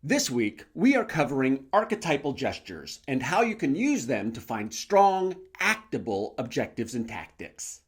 This week, we are covering archetypal gestures and how you can use them to find strong, actable objectives and tactics.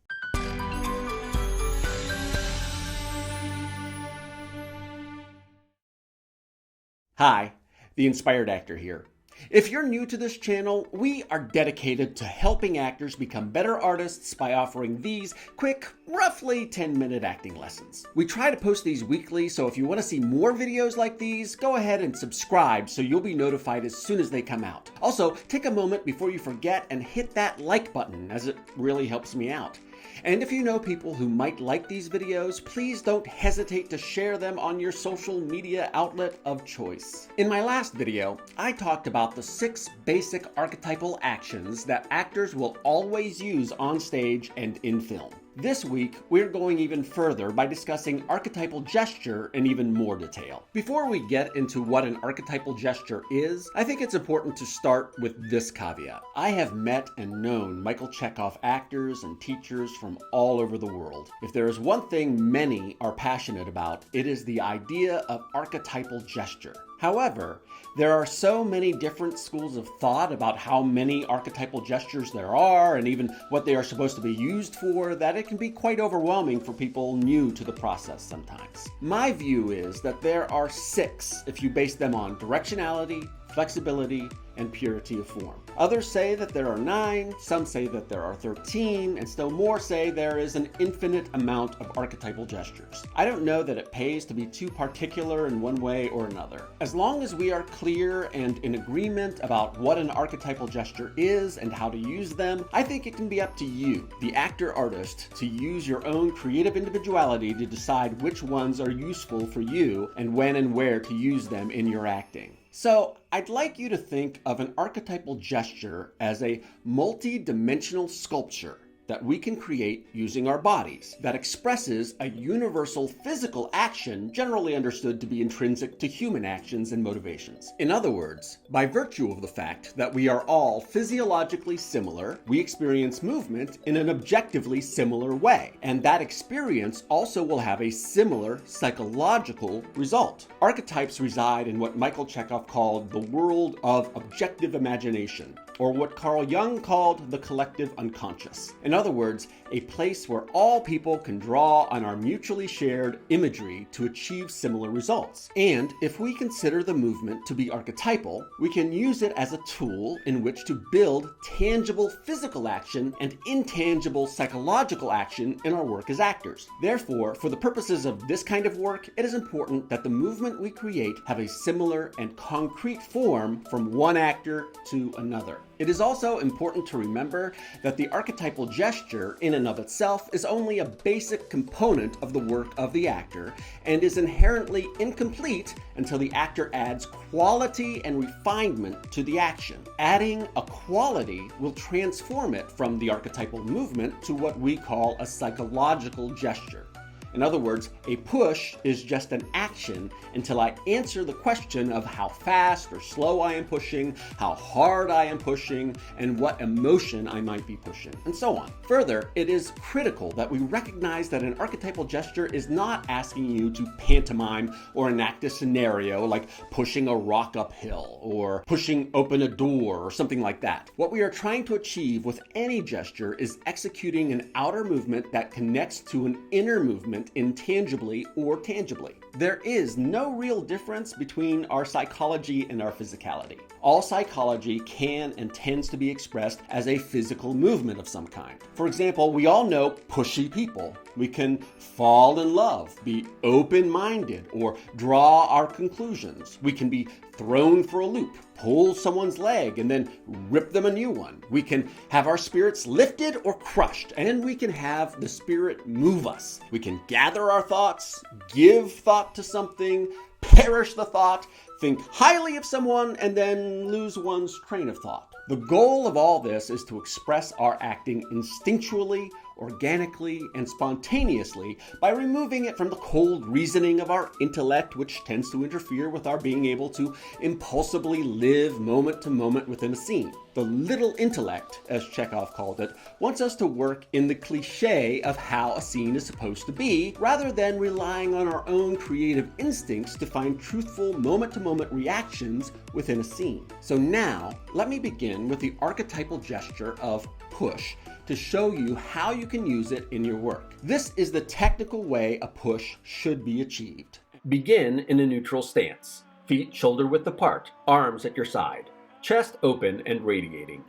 Hi, the Inspired Actor here. If you're new to this channel, we are dedicated to helping actors become better artists by offering these quick, roughly 10-minute acting lessons. We try to post these weekly, so if you want to see more videos like these, go ahead and subscribe so you'll be notified as soon as they come out. Also, take a moment before you forget and hit that like button, as it really helps me out. And if you know people who might like these videos, please don't hesitate to share them on your social media outlet of choice. In my last video, I talked about the 6 basic archetypal actions that actors will always use on stage and in film. This week, we're going even further by discussing archetypal gesture in even more detail. Before we get into what an archetypal gesture is, I think it's important to start with this caveat. I have met and known Michael Chekhov actors and teachers from all over the world. If there is one thing many are passionate about, it is the idea of archetypal gesture. However, there are so many different schools of thought about how many archetypal gestures there are and even what they are supposed to be used for that it can be quite overwhelming for people new to the process sometimes. My view is that there are 6 if you base them on directionality, flexibility, and purity of form. Others say that there are 9, some say that there are 13, and still more say there is an infinite amount of archetypal gestures. I don't know that it pays to be too particular in one way or another. As long as we are clear and in agreement about what an archetypal gesture is and how to use them, I think it can be up to you, the actor-artist, to use your own creative individuality to decide which ones are useful for you and when and where to use them in your acting. So, I'd like you to think of an archetypal gesture as a multi-dimensional sculpture that we can create using our bodies that expresses a universal physical action generally understood to be intrinsic to human actions and motivations. In other words, by virtue of the fact that we are all physiologically similar, we experience movement in an objectively similar way, and that experience also will have a similar psychological result. Archetypes reside in what Michael Chekhov called the world of objective imagination, or what Carl Jung called the collective unconscious. In other words, a place where all people can draw on our mutually shared imagery to achieve similar results. And if we consider the movement to be archetypal, we can use it as a tool in which to build tangible physical action and intangible psychological action in our work as actors. Therefore, for the purposes of this kind of work, it is important that the movement we create have a similar and concrete form from one actor to another. It is also important to remember that the archetypal gesture in and of itself is only a basic component of the work of the actor and is inherently incomplete until the actor adds quality and refinement to the action. Adding a quality will transform it from the archetypal movement to what we call a psychological gesture. In other words, a push is just an action until I answer the question of how fast or slow I am pushing, how hard I am pushing, and what emotion I might be pushing, and so on. Further, it is critical that we recognize that an archetypal gesture is not asking you to pantomime or enact a scenario like pushing a rock uphill or pushing open a door or something like that. What we are trying to achieve with any gesture is executing an outer movement that connects to an inner movement intangibly or tangibly. There is no real difference between our psychology and our physicality. All psychology can and tends to be expressed as a physical movement of some kind. For example, we all know pushy people. We can fall in love, be open-minded, or draw our conclusions. We can be thrown for a loop, pull someone's leg, and then rip them a new one. We can have our spirits lifted or crushed, and we can have the spirit move us. We can gather our thoughts, give thought to something, perish the thought, think highly of someone, and then lose one's train of thought. The goal of all this is to express our acting instinctually organically and spontaneously by removing it from the cold reasoning of our intellect, which tends to interfere with our being able to impulsively live moment to moment within a scene. The little intellect, as Chekhov called it, wants us to work in the cliché of how a scene is supposed to be, rather than relying on our own creative instincts to find truthful moment-to-moment reactions within a scene. So now, let me begin with the archetypal gesture of push to show you how you can use it in your work. This is the technical way a push should be achieved. Begin in a neutral stance. Feet shoulder-width apart, arms at your side. Chest open and radiating.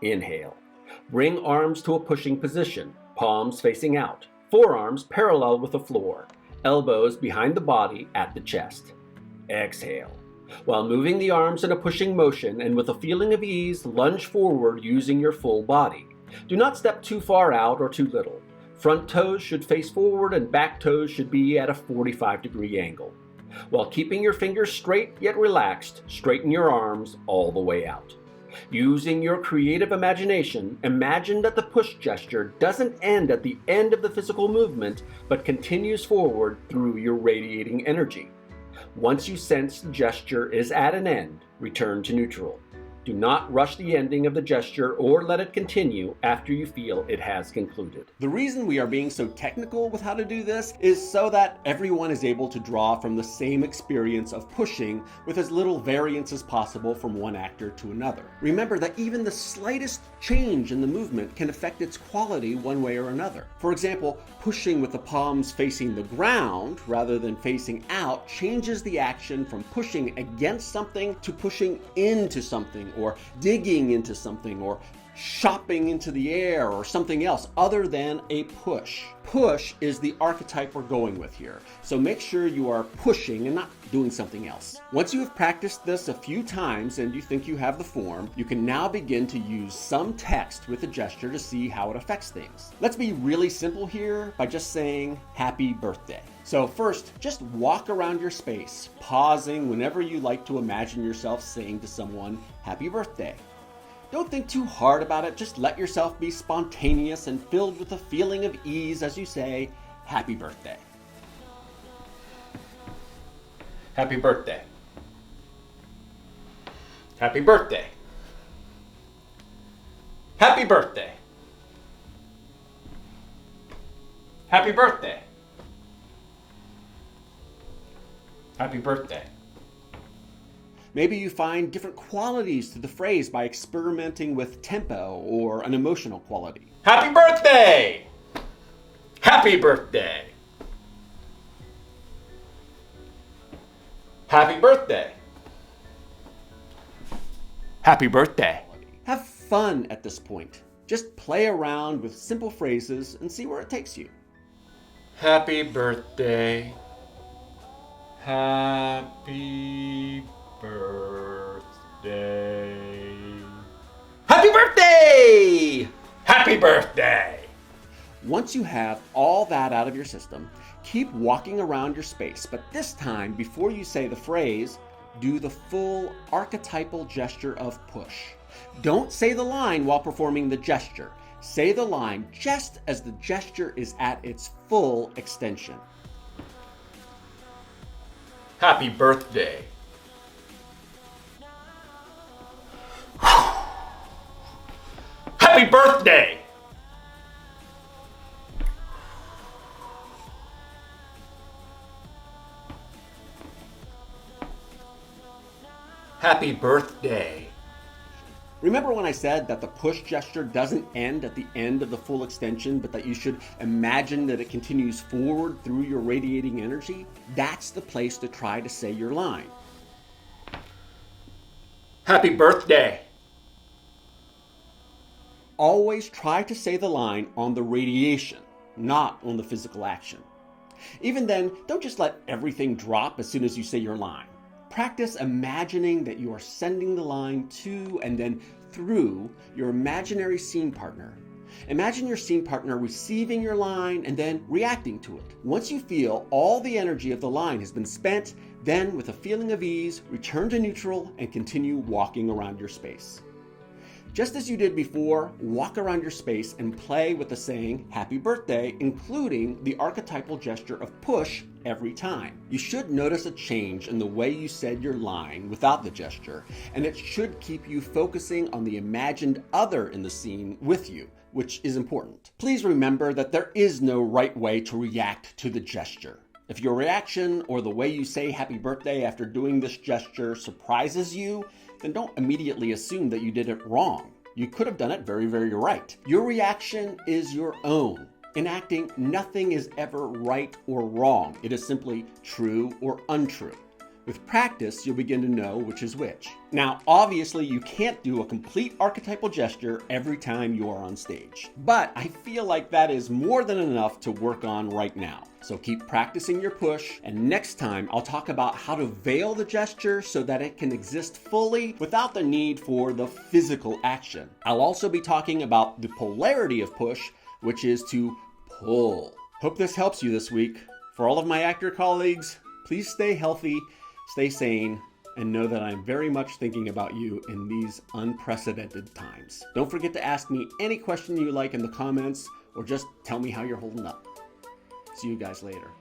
Inhale. Bring arms to a pushing position, palms facing out, forearms parallel with the floor, elbows behind the body at the chest. Exhale. While moving the arms in a pushing motion and with a feeling of ease, lunge forward using your full body. Do not step too far out or too little. Front toes should face forward and back toes should be at a 45-degree angle. While keeping your fingers straight yet relaxed, straighten your arms all the way out. Using your creative imagination, imagine that the push gesture doesn't end at the end of the physical movement, but continues forward through your radiating energy. Once you sense the gesture is at an end, return to neutral. Do not rush the ending of the gesture or let it continue after you feel it has concluded. The reason we are being so technical with how to do this is so that everyone is able to draw from the same experience of pushing with as little variance as possible from one actor to another. Remember that even the slightest change in the movement can affect its quality one way or another. For example, pushing with the palms facing the ground rather than facing out changes the action from pushing against something to pushing into something, or digging into something, or shopping into the air, or something else other than a push. Push is the archetype we're going with here, so make sure you are pushing and not doing something else. Once you have practiced this a few times and you think you have the form, you can now begin to use some text with the gesture to see how it affects things. Let's be really simple here by just saying happy birthday. So first, just walk around your space, pausing whenever you like to imagine yourself saying to someone, happy birthday. Don't think too hard about it, just let yourself be spontaneous and filled with a feeling of ease as you say, happy birthday. Happy birthday. Happy birthday. Happy birthday. Happy birthday. Happy birthday. Maybe you find different qualities to the phrase by experimenting with tempo or an emotional quality. Happy birthday! Happy birthday! Happy birthday! Happy birthday! Have fun at this point. Just play around with simple phrases and see where it takes you. Happy birthday. Happy birthday. Happy birthday! Happy birthday! Once you have all that out of your system, keep walking around your space, but this time, before you say the phrase, do the full archetypal gesture of push. Don't say the line while performing the gesture. Say the line just as the gesture is at its full extension. Happy birthday. Happy birthday! Happy birthday. Remember when I said that the push gesture doesn't end at the end of the full extension, but that you should imagine that it continues forward through your radiating energy? That's the place to try to say your line. Happy birthday. Always try to say the line on the radiation, not on the physical action. Even then, don't just let everything drop as soon as you say your line. Practice imagining that you are sending the line to and then through your imaginary scene partner. Imagine your scene partner receiving your line and then reacting to it. Once you feel all the energy of the line has been spent, then with a feeling of ease, return to neutral and continue walking around your space. Just as you did before, walk around your space and play with the saying happy birthday, including the archetypal gesture of push every time. You should notice a change in the way you said your line without the gesture, and it should keep you focusing on the imagined other in the scene with you, which is important. Please remember that there is no right way to react to the gesture. If your reaction or the way you say happy birthday after doing this gesture surprises you, then don't immediately assume that you did it wrong. You could have done it very, very right. Your reaction is your own. In acting, nothing is ever right or wrong. It is simply true or untrue. With practice, you'll begin to know which is which. Now, obviously, you can't do a complete archetypal gesture every time you are on stage. But I feel like that is more than enough to work on right now. So keep practicing your push, and next time I'll talk about how to veil the gesture so that it can exist fully without the need for the physical action. I'll also be talking about the polarity of push, which is to pull. Hope this helps you this week. For all of my actor colleagues, please stay healthy, stay sane, and know that I'm very much thinking about you in these unprecedented times. Don't forget to ask me any question you like in the comments, or just tell me how you're holding up. See you guys later.